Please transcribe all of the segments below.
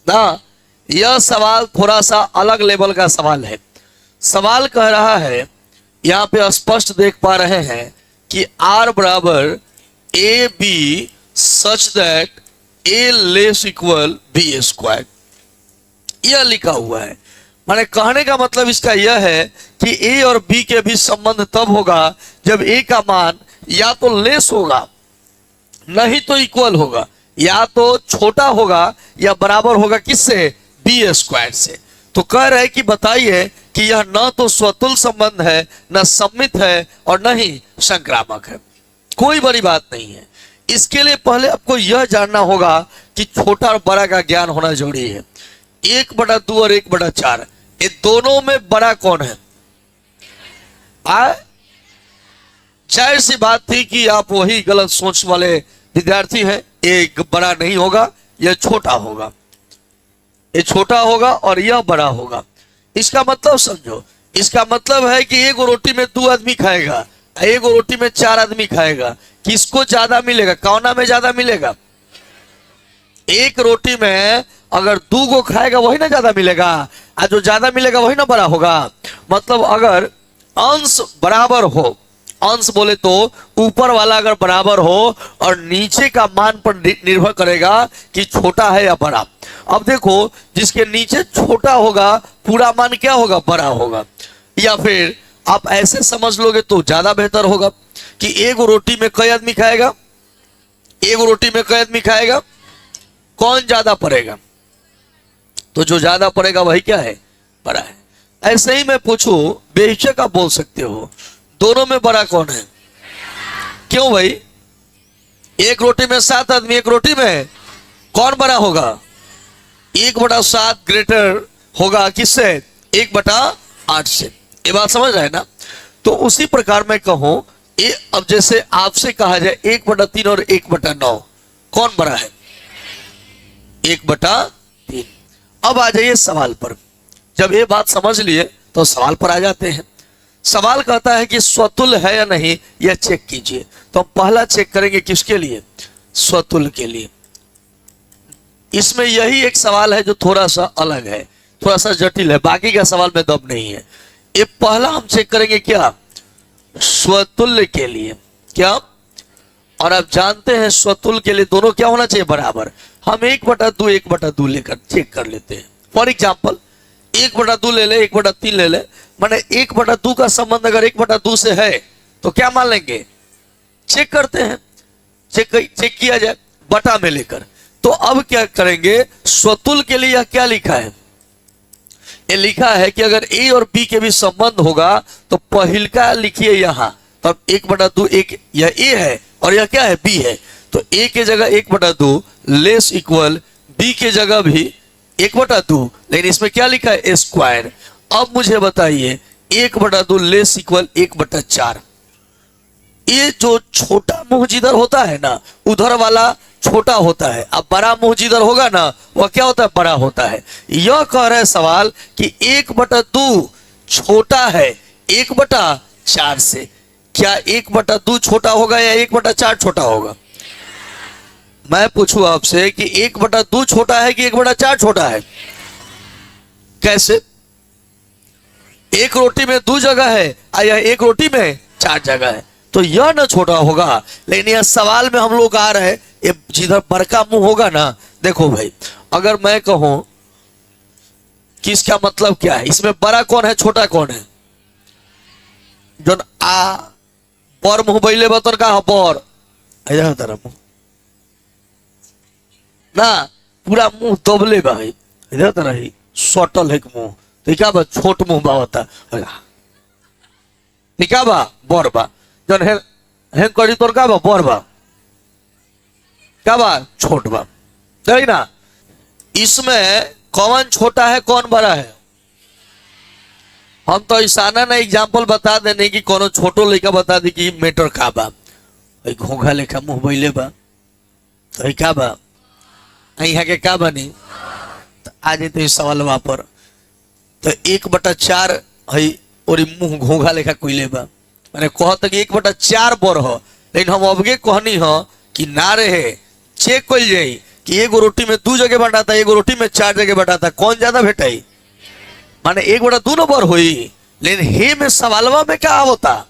ना। यह सवाल थोड़ा सा अलग लेवल का सवाल है। सवाल कह रहा है, यहाँ पे स्पष्ट देख पा रहे हैं कि आर बराबर A B such that A less equal B square, यह लिखा हुआ है। माने कहने का मतलब इसका यह है कि ए और बी के बीच संबंध तब होगा जब ए का मान या तो लेस होगा नहीं तो इक्वल होगा, या तो छोटा होगा या बराबर होगा किससे, बी स्क्वायर से। तो कह रहे कि बताइए कि यह न तो स्वतुल संबंध है, न सम्मित है और न ही संक्रामक है। कोई बड़ी बात नहीं है। इसके लिए पहले आपको यह जानना होगा कि छोटा और बड़ा का ज्ञान होना जरूरी है। 1/2 और 1/4 ये दोनों में बड़ा कौन है? जाहिर सी बात थी कि आप वही गलत सोच वाले विद्यार्थी हैं। एक बड़ा नहीं होगा, यह छोटा होगा, ये छोटा होगा और यह बड़ा होगा। इसका मतलब समझो, इसका मतलब है कि एक रोटी में 2 आदमी खाएगा, एक रोटी में 4 आदमी खाएगा। किसको ज्यादा मिलेगा? कौना में ज्यादा मिलेगा? एक रोटी में अगर 2 को खाएगा वही ना ज्यादा मिलेगा, और जो ज्यादा मिलेगा वही ना बड़ा होगा। मतलब अगर अंश बराबर हो, अंश बोले तो ऊपर वाला अगर बराबर हो और नीचे का मान पर निर्भर करेगा कि छोटा है या बड़ा। अब देखो, जिसके नीचे छोटा होगा पूरा मान क्या होगा? बड़ा होगा। या फिर आप ऐसे समझ लोगे तो ज्यादा बेहतर होगा कि एक रोटी में कई आदमी खाएगा, एक रोटी में कई आदमी खाएगा, कौन ज्यादा पड़ेगा? तो जो ज्यादा पड़ेगा वही क्या है? बड़ा है। ऐसे ही मैं पूछूं, बेहिचक आप बोल सकते हो, दोनों में बड़ा कौन है? क्यों भाई? एक रोटी में 7 आदमी, एक रोटी में कौन बड़ा होगा? 1/7 ग्रेटर होगा किससे? 1/8 से। ये बात समझ रहे ना? तो उसी प्रकार मैं कहूं, अब जैसे आपसे कहा जाए 1/3 और 1/9 कौन बड़ा है? 1/3। अब आ जाइए सवाल पर। जब ये बात समझ लिए तो सवाल पर आ जाते हैं। सवाल कहता है कि स्वतुल है या नहीं, यह चेक कीजिए। तो हम पहला चेक करेंगे किसके लिए? स्वतुल के लिए। इसमें यही एक सवाल है जो थोड़ा सा अलग है, थोड़ा सा जटिल है, बाकी का सवाल में दम नहीं है। ये पहला हम चेक करेंगे क्या? स्वतुल्य के लिए। क्या? और आप जानते हैं स्वतुल्य के लिए दोनों क्या होना चाहिए? बराबर। हम 1/2 1/2 लेकर चेक कर लेते हैं। फॉर एग्जाम्पल 1/2 ले ले, 1/3 ले ले, माने 1/2 का संबंध अगर 1/2 से है तो क्या मान लेंगे? चेक करते हैं, चेक किया जाए बटा में लेकर। तो अब क्या करेंगे? स्वतुल के लिए यह क्या लिखा है? ये लिखा है कि अगर ए और बी के बीच संबंध होगा तो पहिल का लिखिए यहां, तब 1/2 एक, यह ए है और यह क्या है? बी है। तो ए के जगह 1/2 लेस इक्वल बी के जगह भी 1/2, लेकिन इसमें क्या लिखा है? ए स्क्वायर। अब मुझे बताइए 1/2 लेस इक्वल 1/4। ये जो छोटा मुंह जिधर होता है ना, उधर वाला छोटा होता है, अब बड़ा मुंह जिधर होगा ना वह क्या होता है? बड़ा होता है। यह कह रहा है सवाल कि 1/2 छोटा है 1/4 से। क्या 1/2 छोटा होगा या 1/4 छोटा होगा? मैं पूछूं आपसे कि 1/2 छोटा है कि 1/4 छोटा है? कैसे? एक रोटी में 2 जगह है या एक रोटी में 4 जगह है, तो यह ना छोटा होगा। लेकिन यह सवाल में हम लोग आ रहे हैं, ये जिधर बड़का मुंह होगा ना, देखो भाई, अगर मैं कहूं कि इसका मतलब क्या है, इसमें बड़ा कौन है छोटा कौन है? जो आ बर मुंह बैले बतर का बर इधर तरह मुंह ना, पूरा मुंह दबले भाई इधर तरह ही सटल है मुंह, तो क्या बा छोट मुंह बा होता क्या बा बर बा, जन है करी तोर का बा बर बा, क्या बा छोट बा, सही ना? इसमें कौन छोटा है कौन बड़ा है? हम तो ईशाना ना एग्जाम्पल बता देने की कोनो छोटो लेखा बता दी कि मेटर का बा, घोघा लेखा मुंह बैले बा, तो क्या बा यहाँ के का बनी? तो आ जाते इस सवाल पर, तो 1/4 है और मुंह घोघा लेखा कोइले बा, मैंने कहता कि 1/4 बर हो, लेकिन हम अबगे कहनी हो कि ना रहे चेक कल जाई कि एगो रोटी में 2 जगह बटाता, एगो रोटी में 4 जगह बटाता, कौन ज्यादा भेटाई? माने 1/2 बर हुई। लेकिन हे में सवालवा में क्या होता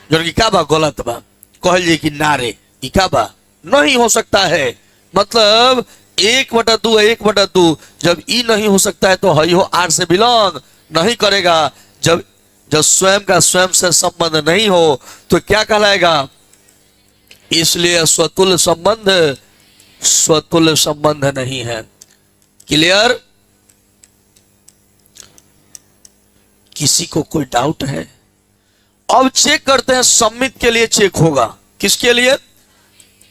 जो कि का बा गलत बा, कहल जी कि नारे ई का बा नहीं हो सकता है। मतलब 1/2 है, 1/2 जब ई नहीं हो सकता है तो हई हो आर से बिलोंग नहीं करेगा। जब जब स्वयं का स्वयं से संबंध नहीं हो तो क्या कहलाएगा? इसलिए स्वतुल्य संबंध नहीं है। क्लियर? किसी को कोई डाउट है? अब चेक करते हैं, सम्मित के लिए चेक होगा। किसके लिए?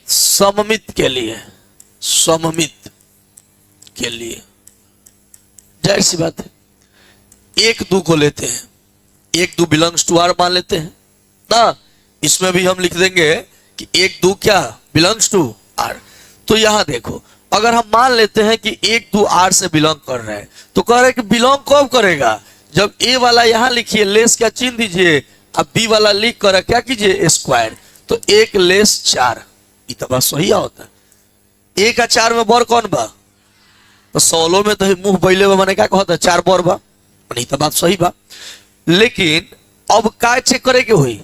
सममित के लिए। सममित के लिए जाहिर सी बात है 1-2 को लेते हैं, 1-2 बिलोंग्स टू आर मान लेते हैं ना। इसमें भी हम लिख देंगे कि 1-2 क्या बिलोंग्स टू आर। तो यहां देखो, अगर हम मान लेते हैं कि 1-2 आर से बिलोंग कर रहे हैं तो कह रहे हैं कि बिलोंग कब करेगा? जब ए वाला यहां लिखिए, लेस क्या चिन्ह दीजिए, अब बी वाला लिख कर क्या कीजिए स्क्वायर, तो 1 लेस 4। ये तो बात सही होता है। 1 का 4 में बर कौन बा? तो 16 में तो मुंह बैले बा, मैंने क्या कहता 4 बर बा, नहीं तो बात सही बा। लेकिन अब का चेक करे के हुई?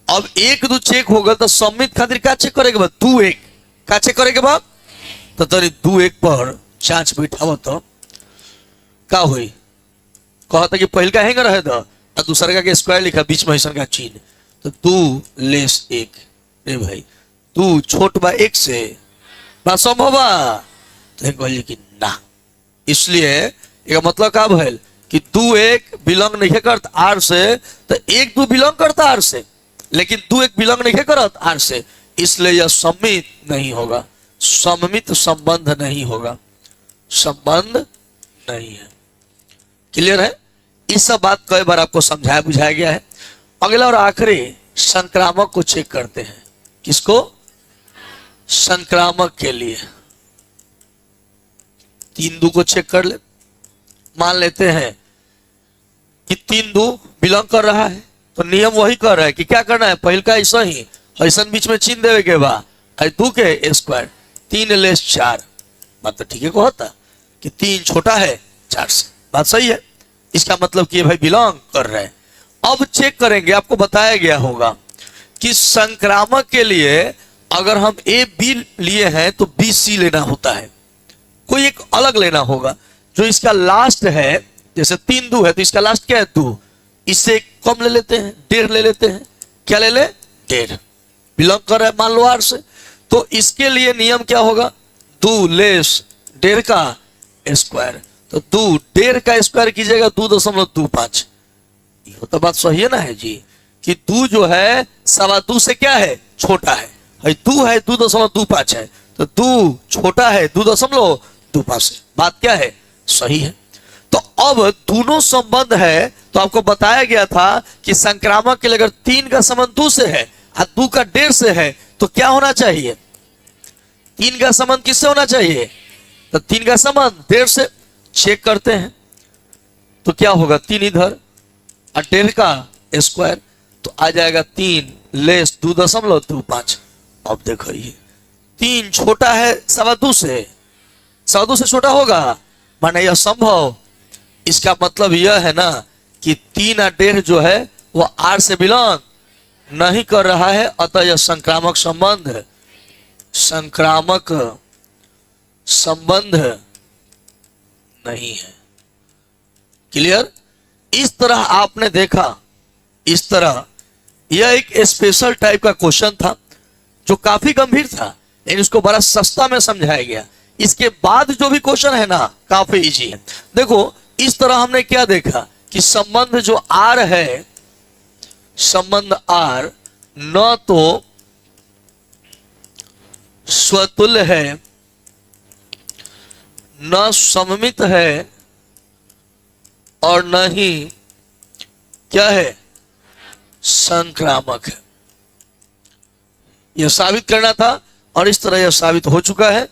अब 1-2 चेक होगा तो सम्मित खातिर का चेक करे के बा? 2-1 का चेक करे के बा? तो तरी 2-1 पर जांच बैठाव तो का हुई? कहता कि पहल का हैंगर रहे तो दूसरा का स्क्वायर लिखा बीच में ऐसा का चिन्ह, तो 2 लेस 1। रे भाई 2 छोट बा 1 से, बात संभव बा? तो कहलिए कि ना। इसलिए एक मतलब का भइल कि 2-1 बिलोंग नहीं करता आर से, तो 1-2 बिलोंग करता आर से, लेकिन 2-1 बिलोंग नहीं करता आर से, इसलिए यह सम्मित नहीं होगा, सममित संबंध नहीं होगा, संबंध नहीं है। क्लियर है? इस सब बात कई बार आपको समझाया बुझाया गया है। अगला और आखिरी संक्रामक को चेक करते हैं। किसको? संक्रामक के लिए 3-2 को चेक कर ले। मान लेते हैं कि 3-2 बिलोंग कर रहा है, तो नियम वही कर रहा है कि क्या करना है? पहल का ऐसा ही ऐसा बीच में चिन्ह देवे के बाद 2 के स्क्वायर 3 लेस 4। बात तो ठीक है कहता कि 3 छोटा है 4 से, बात सही है। इसका मतलब कि भाई बिलोंग कर रहे हैं। अब चेक करेंगे, आपको बताया गया होगा कि संक्रामक के लिए अगर हम ए बी लिए हैं तो बी सी लेना होता है, कोई एक अलग लेना होगा। जो इसका लास्ट है, जैसे 3-2 है तो इसका लास्ट क्या है? 2। इससे कम ले लेते हैं, 1.5 ले लेते हैं। क्या ले ले? 1.5 बिलोंग कर रहा है मान लो आर से। तो इसके लिए नियम क्या होगा? 2 लेस 1.5 का स्क्वायर, तो 2 1.5 का स्क्वायर कीजिएगा 2.25। ये तो बात सही है ना है जी कि 2 जो है 2.25 से क्या है? छोटा है। 2 है 2.25 है, तो 2 छोटा है 2.25 से, बात क्या है? सही है। तो अब दोनों संबंध है, तो आपको बताया गया था कि संक्रामक के लिए अगर 3 का संबंध 2 से है और 2 का 1.5 से है तो क्या होना चाहिए? 3 का संबंध किससे होना चाहिए? तो 3 का संबंध 1.5 से। चेक करते हैं तो क्या होगा? 3 इधर और 1.5 का स्क्वायर, तो आ जाएगा 3 लेस 2.25। अब देखो ये 3 छोटा है 2.25 से, 2.25 से छोटा होगा, माने यह संभव। इसका मतलब यह है ना कि 3 और 1.5 जो है वो आर से बिलोंग नहीं कर रहा है, अतः यह संक्रामक संबंध नहीं है। क्लियर? इस तरह आपने देखा, इस तरह यह एक स्पेशल टाइप का क्वेश्चन था जो काफी गंभीर था, लेकिन इसको बड़ा सस्ता में समझाया गया। इसके बाद जो भी क्वेश्चन है ना काफी इजी है। देखो इस तरह हमने क्या देखा कि संबंध जो आर है, संबंध आर न तो स्वतुल्य है, न सममित है, और न ही क्या है? संक्रामक है। यह साबित करना था और इस तरह यह साबित हो चुका है।